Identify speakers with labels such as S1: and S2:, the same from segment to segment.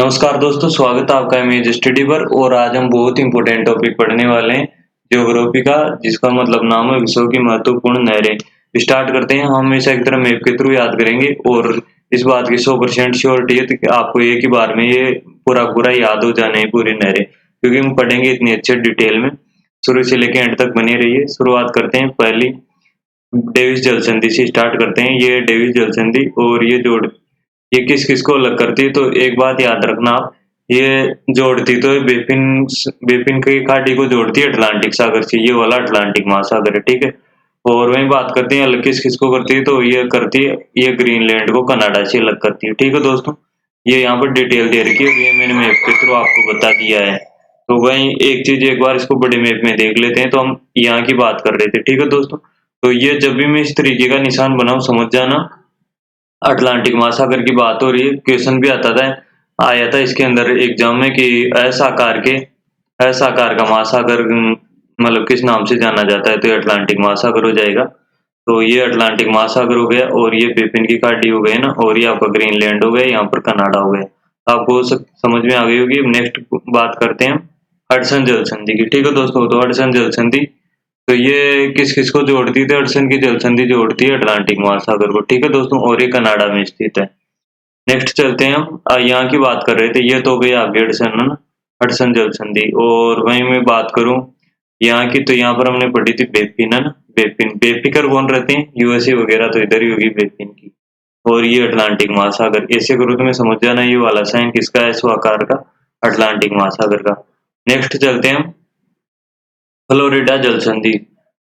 S1: नमस्कार दोस्तों, स्वागत है आपका इमेज स्टडी पर। और आज हम बहुत इंपॉर्टेंट टॉपिक पढ़ने वाले हैं, ज्योग्राफी का, जिसका मतलब नाम है विश्व की महत्वपूर्ण नहरें। स्टार्ट करते हैं। हम हमेशा एक तरह मैप के थ्रू याद करेंगे और इस बात की 100% श्योरिटी है कि आपको एक ही बार में ये पूरा पूरा याद हो जाने हैं पूरी नहरें, क्योंकि हम पढ़ेंगे इतनी अच्छे डिटेल में। शुरू से लेकर एंड तक बने रहिए। शुरुआत करते हैं पहली डेविस जल संधि से स्टार्ट करते हैं। ये डेविस जल संधि और ये किस किस को अलग करती है, तो एक बात याद रखना आप, ये जोड़ती तो ये बेपिन की खाड़ी को जोड़ती है अटलांटिक सागर से। ये वाला अटलांटिक महासागर है, ठीक है। और वहीं बात करते हैं अलग किस किस को करती है, तो ये करती है, ये ग्रीनलैंड को कनाडा से अलग करती है, ठीक है दोस्तों। ये यहाँ पर डिटेल दे रखी है, ये मैंने मैप के थ्रू आपको बता दिया है। तो वहीं एक चीज एक बार इसको बड़े मैप में देख लेते हैं। तो हम यहाँ की बात कर रहे थे, ठीक है दोस्तों। तो ये जब भी मैं इस तरीके का निशान बनाऊं, समझ जाना अटलांटिक महासागर की बात हो रही है। क्वेश्चन भी आया था इसके अंदर एग्जाम में कि ऐसा आकार का महासागर मतलब किस नाम से जाना जाता है, तो ये अटलांटिक महासागर हो जाएगा। तो ये अटलांटिक महासागर हो गया, और ये बेपिन की खाड़ी हो गई ना, और ये आपका ग्रीनलैंड हो गया, यहाँ पर कनाडा हो गया। आपको समझ में आ गई होगी। नेक्स्ट बात करते हैं हडसन जल संधि की, ठीक है दोस्तों। तो हडसन जल संधि, तो ये किस किस को जोड़ती है, हडसन की जल संधि जोड़ती है अटलांटिक महासागर को, ठीक है दोस्तों। और ये कनाडा में स्थित है। नेक्स्ट चलते हैं हम, यहाँ की बात कर रहे थे। ये तो हो गई आपकी हडसन, है ना, हडसन जल संधि। और वहीं मैं बात करूं यहाँ की, तो यहाँ पर हमने पढ़ी थी बेपिन, है ना, बेपिन। बेफिकर कौन रहते हैं, यूएसए वगैरह, तो इधर ही होगी बेपिन की। और ये अटलांटिक महासागर, ऐसे करो तो मैं समझ जाना ये वाला साइन किसका है, आकार का, अटलांटिक महासागर का। नेक्स्ट चलते हैं हम फ्लोरिडा जल संधि,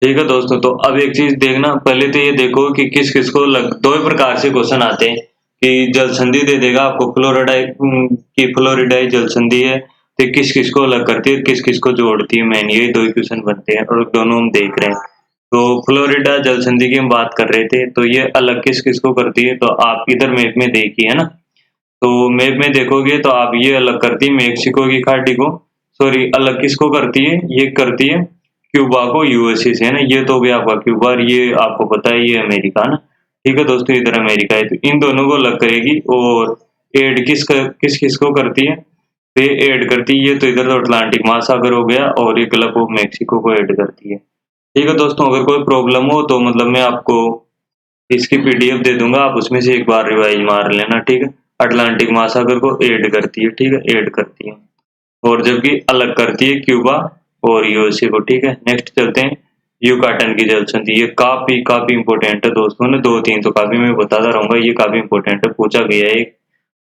S1: ठीक है दोस्तों। तो अब एक चीज देखना, पहले तो ये देखो कि किस किस को दो ही प्रकार से क्वेश्चन आते हैं कि जल संधि दे देगा आपको फ्लोरिडाई जल संधि है, तो किस किस को अलग करती है, किस किस को जोड़ती है, मेन ये दो ही क्वेश्चन बनते हैं और दोनों हम देख रहे हैं। तो फ्लोरिडा जल संधि की हम बात कर रहे थे, तो ये अलग किस किस को करती है, तो आप इधर मैप में देखिए, है ना। तो मैप में देखोगे तो आप ये अलग करती है मेक्सिको की खाड़ी को, सॉरी, अलग किसको करती है, ये करती है क्यूबा को यूएसए से, है ना। ये तो हो गया आपका क्यूबा, और ये आपको पता है ये अमेरिका, ना, ठीक है दोस्तों, इधर अमेरिका है। तो इन दोनों को अलग करेगी। और एड किस किस को करती है, तो ये ऐड करती है, ये तो इधर तो अटलांटिक महासागर हो गया, और ये गल्फ ऑफ मेक्सिको को ऐड करती है, ठीक है दोस्तों। अगर कोई प्रॉब्लम हो तो मतलब मैं आपको इसकी पीडीएफ दे दूंगा, आप उसमें से एक बार रिवाइज मार लेना, ठीक है। अटलांटिक महासागर को ऐड करती है, ठीक है, ऐड करती है। और जबकि अलग करती है क्यूबा और यूएसए को, ठीक है। नेक्स्ट चलते हैं युकाटन की जल संधि। ये काफी काफी इंपॉर्टेंट है दोस्तों, ने दो तीन तो काफी मैं बताता रहूंगा, ये काफी इंपॉर्टेंट है, पूछा गया है एक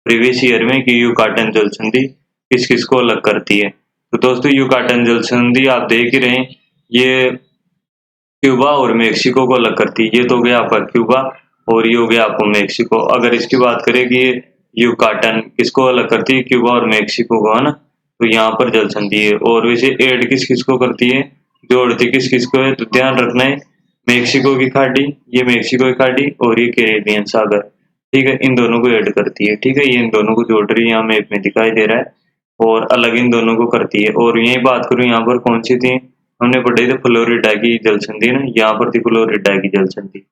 S1: प्रीवियस ईयर में कि युकाटन जल संधि किस किस को अलग करती है। तो दोस्तों युकाटन जल संधि आप देख ही रहे हैं, ये क्यूबा और मेक्सिको को अलग करती है। ये तो हो गया आपका क्यूबा, और ये हो गया आपको मेक्सिको। अगर इसकी बात करें कि ये युकाटन किसको अलग करती है, क्यूबा और मेक्सिको को, है ना। तो यहाँ पर जल संधि है। और वैसे ऐड किस किस को करती है, जोड़ती किस किस को है, तो ध्यान रखना है मेक्सिको की खाड़ी, ये मेक्सिको की खाड़ी और ये कैरेबियन सागर, ठीक है, इन दोनों को ऐड करती है, ठीक है। ये इन दोनों को जोड़ रही है, यहाँ मैप में दिखाई दे रहा है, और अलग इन दोनों को करती है। और यही बात करूँ यहाँ पर कौन सी थी, हमने पढ़ी थी फ्लोरिडा की जल संधि ना, यहाँ पर थी फ्लोरिडा की जल संधि,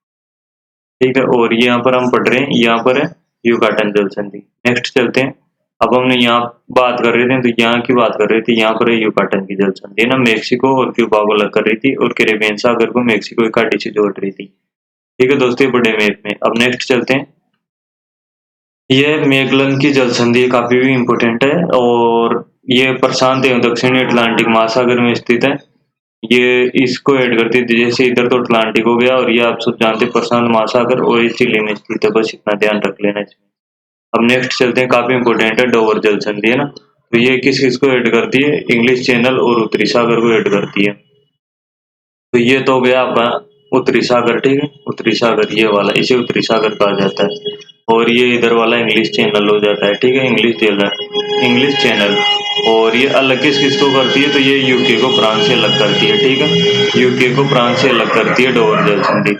S1: ठीक है। और यहाँ पर हम पढ़ रहे हैं, यहाँ पर है युकाटन जल संधि। नेक्स्ट चलते हैं। अब हमने यहाँ बात कर रहे थे, तो यहाँ की बात कर रहे थे, यहाँ पर है युकाटन की जल संधि ना, मेक्सिको और क्यूबा को अलग कर रही थी, और कैरेबियन सागर को मेक्सिको की खाड़ी से जोड़ रही थी, ठीक है दोस्तों, बड़े मैप में। अब नेक्स्ट चलते हैं, ये मैगलन की जल संधि काफी भी इम्पोर्टेंट है, और ये प्रशांत एवं दक्षिणी अटलांटिक महासागर में स्थित है। ये इसको ऐड करती थी, जैसे इधर तो अटलांटिक हो गया, और ये आप सब जानते हैं प्रशांत महासागर, और ये चिली में स्थित है, बस इतना ध्यान रख लेना इसमें। अब नेक्स्ट चलते हैं, काफी इंपॉर्टेंट है, डोवर जल संधि, है ना। तो ये किस किस को ऐड करती है, इंग्लिश चैनल और उत्तरी सागर को ऐड करती है। तो ये तो हो गया आपका उत्तरी सागर, ठीक है, उत्तरी सागर ये वाला, इसे उत्तरी सागर कहा जाता है। और ये इधर वाला इंग्लिश चैनल हो जाता है, ठीक है, इंग्लिश चैनल। और ये अलग किस किस को करती है, तो ये यूके को फ्रांस से अलग करती है, ठीक है, यूके को फ्रांस से अलग करती है डोवर जल संधि।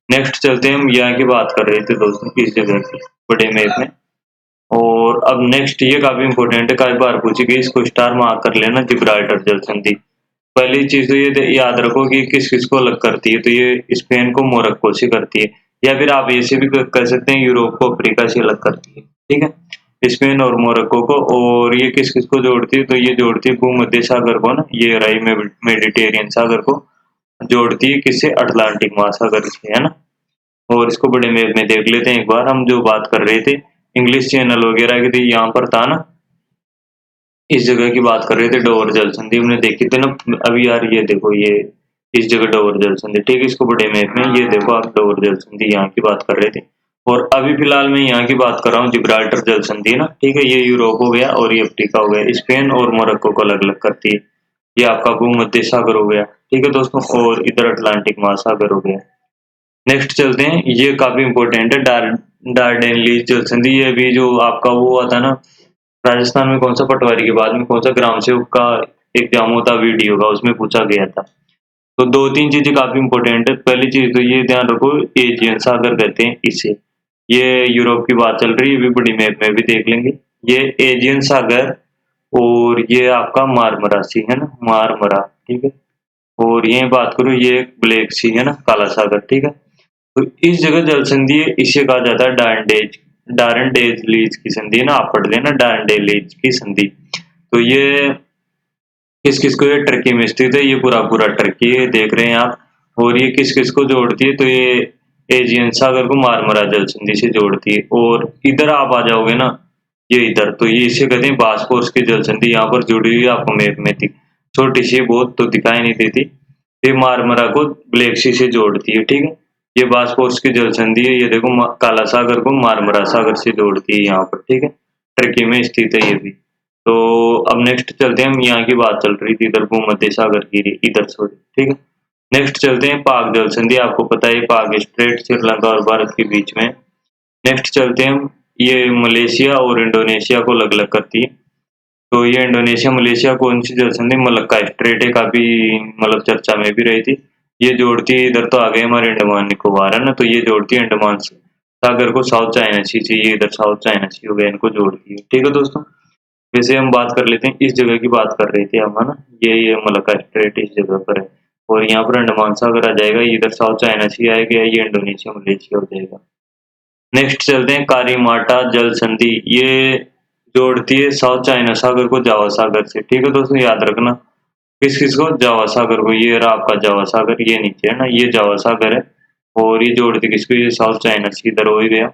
S1: नेक्स्ट चलते हैं, हम यहाँ की बात कर रहे थे दोस्तों, किस जगह की, बड़े मैप में। और अब नेक्स्ट ये काफी इंपॉर्टेंट है, कई बार पूछी गई, इसको स्टार मार्क कर लेना, जिब्राल्टर जल संधि। पहली चीज तो ये याद रखो कि किस किस को अलग करती है, तो ये स्पेन को मोरक्को से करती है, या फिर आप ऐसे भी कह सकते हैं यूरोप को अफ्रीका से अलग करती है, ठीक है। स्पेन और मोरक्को को। और ये किस किस को जोड़ती है, तो ये जोड़ती है भूमध्य सागर को ना, ये रही मेडिटेरियन सागर को जोड़ती है किससे, अटलांटिक महासागर से, है ना। और इसको बड़े मैप में देख लेते हैं एक बार। हम जो बात कर रहे थे इंग्लिश चैनल वगैरह की, तो यहाँ पर था ना, इस जगह की बात कर रहे थे, डोवर जल संधि हमने देखी थी ना अभी यार। ये देखो, ये इस जगह डोवर जल संधि, ठीक है। इसको बड़े मैप में ये देखो आप, डोवर जल संधि यहाँ की बात कर रहे थे। और अभी फिलहाल मैं यहाँ की बात कर रहा हूँ, जिब्राल्टर जल संधि ना, ठीक है। ये यूरोप हो गया और ये अफ्रीका हो गया, स्पेन और मोरक्को को अलग अलग करती है। ये आपका भूमध्य सागर हो गया, ठीक है दोस्तों। और इधर अटलांटिक महासागर हो गया। नेक्स्ट चलते हैं, ये काफी इंपॉर्टेंट है, डार्डेनलीज जल संधि। ये भी जो आपका वो हुआ था ना राजस्थान में, कौन सा पटवारी के बाद में कौन सा ग्राम सेवक का एग्जाम होता वीडियो का, उसमें पूछा गया था। तो दो तीन चीजें काफी इंपॉर्टेंट है। पहली चीज तो ये ध्यान रखो, एजियन सागर कहते हैं इसे। ये यूरोप की बात चल रही है, भी बड़ी मैप में भी देख लेंगे। ये एजियन सागर और ये आपका मारमरा सी है ना, मारमरा, ठीक है। और ये बात करो, ये ब्लैक सी है ना, काला सागर, ठीक है। तो इस जगह जल संधि है, इसे कहा जाता है डारनडेज की संधि है ना, आप पढ़ लेना डारनडेज की संधि। तो ये किस किस को, ये टर्की में स्थित है, ये पूरा पूरा टर्की है, देख रहे हैं आप। और ये किस किस को जोड़ती है, तो ये एजियन सागर को मारमरा जल संधि से जोड़ती है। और इधर आप आ जाओगे ना, ये इधर, तो ये इसे कहते हैं बास्पोरस की जल संधि, यहाँ पर जुड़ी हुई है, आपको मैप में थी, छोटी सी बहुत तो दिखाई नहीं देती। ये मारमरा को ब्लैक सी से जोड़ती है, ठीक है। ये बास्पोरस की जल संधि है, ये देखो काला सागर को मारमरा सागर से जोड़ती है यहाँ पर, ठीक है। टर्की में स्थित है ये भी। तो अब नेक्स्ट चलते हैं, हम यहाँ की बात चल रही थी इधर भूमध्य सागर की, इधर सॉरी, ठीक है। नेक्स्ट चलते हैं पाक जल संधि, आपको पता है पाक स्ट्रेट श्रीलंका और भारत के बीच में। नेक्स्ट चलते हैं हम, ये मलेशिया और इंडोनेशिया को अलग अलग करती है। तो ये इंडोनेशिया मलेशिया कौन सी जल संधि, मलक्का स्ट्रेट है, काफी मतलब चर्चा में भी रही थी। ये जोड़ती है, इधर तो आ गए हमारे अंडमान निकोबार है ना, तो ये जोड़ती है अंडमान सागर को साउथ चाइना सी से, ये इधर साउथ चाइना सी हो गया, इनको जोड़ती है, ठीक है दोस्तों। वैसे हम बात कर लेते हैं, इस जगह की बात कर रहे थे हम, है ना। ये मलक्का स्ट्रेट इस जगह पर है, और यहाँ पर अंडमान सागर आ जाएगा, इधर साउथ चाइना सी आएगा, ये इंडोनेशिया मलेशिया हो जाएगा। नेक्स्ट चलते हैं कारीमाटा जल संधि, ये जोड़ती है साउथ चाइना सागर को जावा सागर से, ठीक है दोस्तों। याद रखना किस किस को, जावा सागर को, ये रहा आपका जावा सागर, ये नीचे है ना, ये जावा सागर है। और ये जोड़ती किसको, ये साउथ चाइना सी, इधर हो ही गया,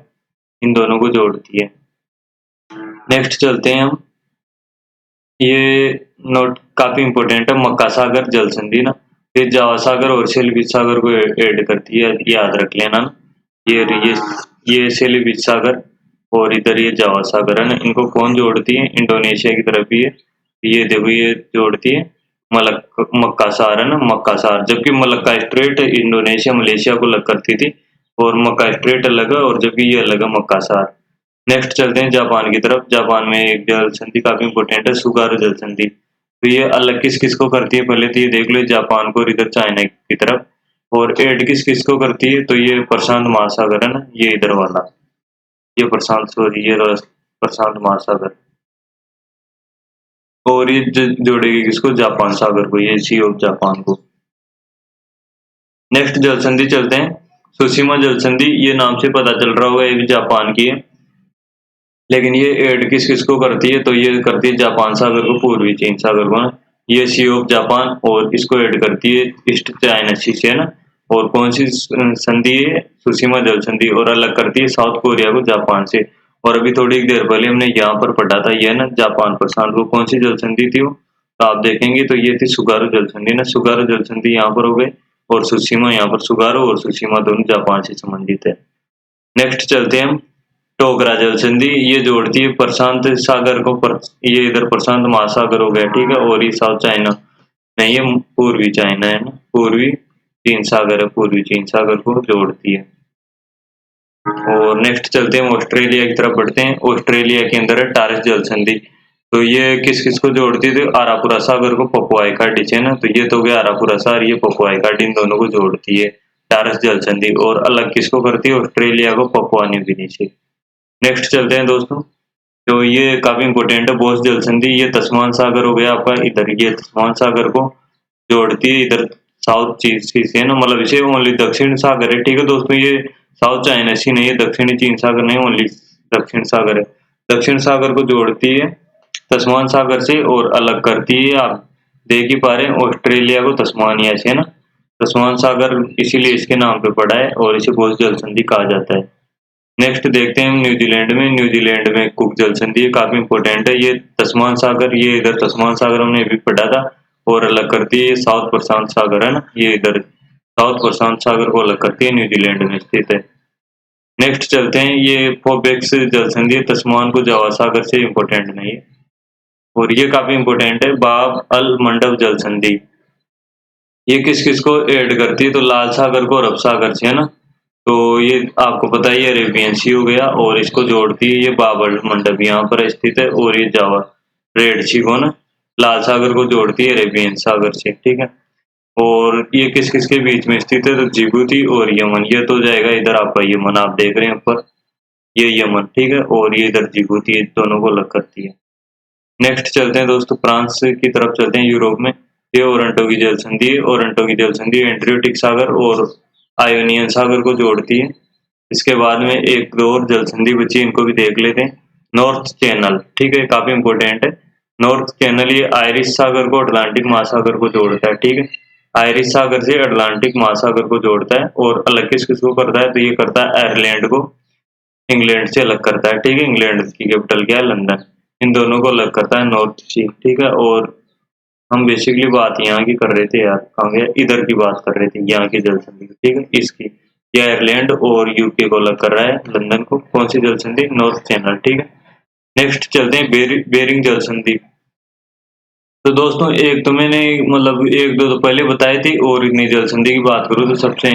S1: इन दोनों को जोड़ती है। नेक्स्ट चलते हैं हम, ये नोट काफी इंपॉर्टेंट है, मक्का सागर जल संधि ना, ये जावा सागर और सेलिबिज सागर को ऐड करती है, याद रख लेना ना। ये सेलिबिज सागर और इधर ये जावा सागर है ना, इनको कौन जोड़ती है, इंडोनेशिया की तरफ ही है। ये देखो, ये जोड़ती है मक्का सार है ना, मक्का सार। जबकि मलक्का स्ट्रेट इंडोनेशिया मलेशिया को अलग करती थी, और मक्का स्ट्रेट अलग है, और जबकि ये अलग है मक्का सार। नेक्स्ट चलते हैं जापान की तरफ। जापान में एक जल संधि काफी इंपोर्टेंट है, सुगारू जल संधि। तो ये अलग किस किस को करती है, पहले तो ये देख लो, जापान को और इधर चाइना की तरफ। और एड किस किस को करती है, तो ये प्रशांत महासागर है ना, ये इधर वाला, ये प्रशांत महासागर। और ये जोड़ेगी किसको, जापान सागर को, ये सी ऑफ जापान को। नेक्स्ट जल संधि चलते हैं, सुशीमा जल संधि। ये नाम से पता चल रहा होगा, ये भी जापान की है, लेकिन ये ऐड किस किस को करती है, तो ये करती है जापान सागर को, पूर्वी चीन सागर को ना, ये सी ऑफ जापान। और इसको ऐड करती है ईस्ट चाइना सी से ना। और कौन सी संधि है, सुशीमा जल संधि। और अलग करती है साउथ कोरिया को जापान से। और अभी थोड़ी देर पहले हमने यहाँ पर पढ़ा था, ये ना जापान प्रशांत को कौन सी जल संधि थी वो, तो आप देखेंगे तो ये थी सुगारू जल संधि ना, सुगारू जल संधि यहाँ पर हो गए। और सुशीमा यहाँ पर, सुगारू और सुशीमा दोनों जापान से संबंधित है। नेक्स्ट चलते हैं हम, टोकरा जल संधि। ये जोड़ती है प्रशांत सागर को, ये इधर प्रशांत महासागर हो गया, ठीक है। और ये साउथ चाइना नहीं, ये पूर्वी चाइना है ना, पूर्वी चीन सागर है, पूर्वी चीन सागर को जोड़ती है। और नेक्स्ट चलते हैं ऑस्ट्रेलिया की तरफ बढ़ते हैं। ऑस्ट्रेलिया के अंदर है टारस जल संधि। तो ये किस किस को जोड़ती है, तो आरापुरा सागर को पपुआई घाटी से ना, तो ये तो गया आरापुरा सागर, ये पपुआई घाटी, इन दोनों को जोड़ती है टारस जल संधि। और अलग किसको करती है, ऑस्ट्रेलिया को पपुआ न्यू गिनी से। नेक्स्ट चलते हैं दोस्तों, तो ये काफी इंपोर्टेंट है बोस जल संधि। ये तस्मान सागर हो गया आपका इधर, ये तस्मान सागर को जोड़ती है इधर साउथ चीन सी से ना, मतलब इसे ओनली दक्षिण सागर है, ठीक है दोस्तों। ये साउथ चाइना सी नहीं है, दक्षिणी चीन सागर नहीं, ओनली दक्षिण सागर है। दक्षिण सागर को जोड़ती है तस्मान सागर से और अलग करती है। आप देख ही पा रहे हैं ऑस्ट्रेलिया को तस्मानिया से, है ना। तस्मान सागर इसीलिए इसके नाम पे पड़ा है और इसे बहुत जल संधि कहा जाता है। नेक्स्ट देखते हैं हम न्यूजीलैंड में। न्यूजीलैंड में कुक जल संधि काफी इंपॉर्टेंट है। ये तस्मान सागर, ये इधर तस्मान सागर हमने भी पढ़ा था और अलग करती है। ये साउथ प्रशांत सागर है ना, ये इधर साउथ प्रशांत सागर को अलग करती है, न्यूजीलैंड में स्थित है। नेक्स्ट चलते हैं, ये फोबेक्स जल संधि तस्मान को जावा सागर से इम्पोर्टेंट नहीं है और ये काफी इंपॉर्टेंट है। बाब अल मंडब जल संधि, ये किस किस को ऐड करती है, तो लाल सागर को अरब सागर से, है ना। तो ये आपको पता है, ये अरेबियन सी हो गया और इसको जोड़ती है ये बाब अल मंडब, यहाँ पर स्थित है। और ये जावा रेड सी को ना लाल सागर को जोड़ती है अरेबियन सागर से, ठीक है। और ये किस किस के बीच में स्थित है, तो जिबूती और यमन। ये तो जाएगा इधर आपका यमन, आप देख रहे हैं ऊपर ये यमन, ठीक है। और ये इधर जिबूती, ये दोनों को अलग करती है। नेक्स्ट चलते हैं दोस्तों, फ्रांस की तरफ चलते हैं, यूरोप में। ये ओरंटो की जल संधि है। ओरंटो की जल संधि एड्रियाटिक सागर और आयोनियन सागर को जोड़ती है। इसके बाद में एक दो और जल संधि बची, इनको भी देख लेते हैं। नॉर्थ चैनल, ठीक है, काफी इंपॉर्टेंट है। नॉर्थ चैनल ये आयरिश सागर को अटलांटिक महासागर को जोड़ता है, ठीक है। आयरिश सागर से अटलांटिक महासागर को जोड़ता है और अलग किस किस को करता है, तो ये करता है आयरलैंड को इंग्लैंड से अलग करता है, ठीक है। इंग्लैंड की कैपिटल क्या है, लंदन। इन दोनों को अलग करता है नॉर्थ सी, ठीक है। और हम बेसिकली बात यहाँ की कर रहे थे यार, कहाँ गया, इधर की बात कर रहे थे, यहाँ की जल संधि, ठीक है, इसकी। ये आयरलैंड और यूके को अलग कर रहा है, लंदन को। कौन सी जल संधि, नॉर्थ चैनल, ठीक है। नेक्स्ट चलते हैं बेरिंग जल संधि। तो दोस्तों एक तो मैंने मतलब एक दो तो पहले बताई थी, और इतनी जल संधि की बात करूँ तो सबसे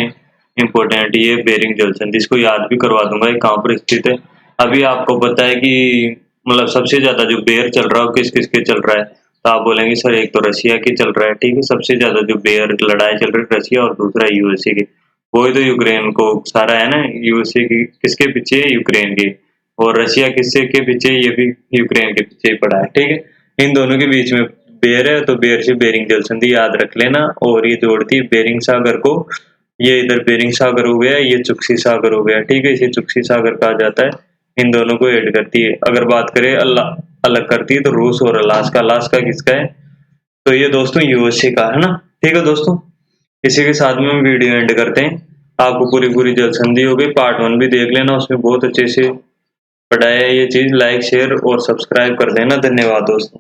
S1: इम्पोर्टेंट ये बेरिंग जल संधि, इसको याद भी करवा दूंगा, ये कहाँ पर स्थित है। अभी आपको पता है कि मतलब सबसे ज्यादा जो बेयर चल रहा है किस किस के चल रहा है, तो आप बोलेंगे सर एक तो रशिया की चल रहा है, ठीक है। सबसे ज्यादा जो बेयर लड़ाई चल रही है रशिया और दूसरा यूएसए की, वही तो यूक्रेन को सारा है ना। यूएसए की किसके पीछे है, यूक्रेन की। और रशिया किससे के पीछे, ये भी यूक्रेन के पीछे ही पड़ा है, ठीक है। इन दोनों के बीच में बेर है, तो बेर से बेरिंग जल संधि याद रख लेना। और ये जोड़ती है बेरिंग सागर को, ये इधर बेरिंग सागर हो गया, ये चुक्सी सागर हो गया, ठीक है। इसे चुक्सी सागर कहा जाता है। इन दोनों को ऐड करती है। अगर बात करें अलग करती है तो रूस और अलास्का। अलास्का किसका है, तो ये दोस्तों यूएसए का है ना, ठीक है दोस्तों। इसी के साथ में हम वीडियो एंड करते हैं। आपको पूरी पूरी जल संधि हो गई, पार्ट 1 भी देख लेना, उसमें बहुत अच्छे से पढ़ाया है ये चीज। लाइक शेयर और सब्सक्राइब कर देना। धन्यवाद दोस्तों।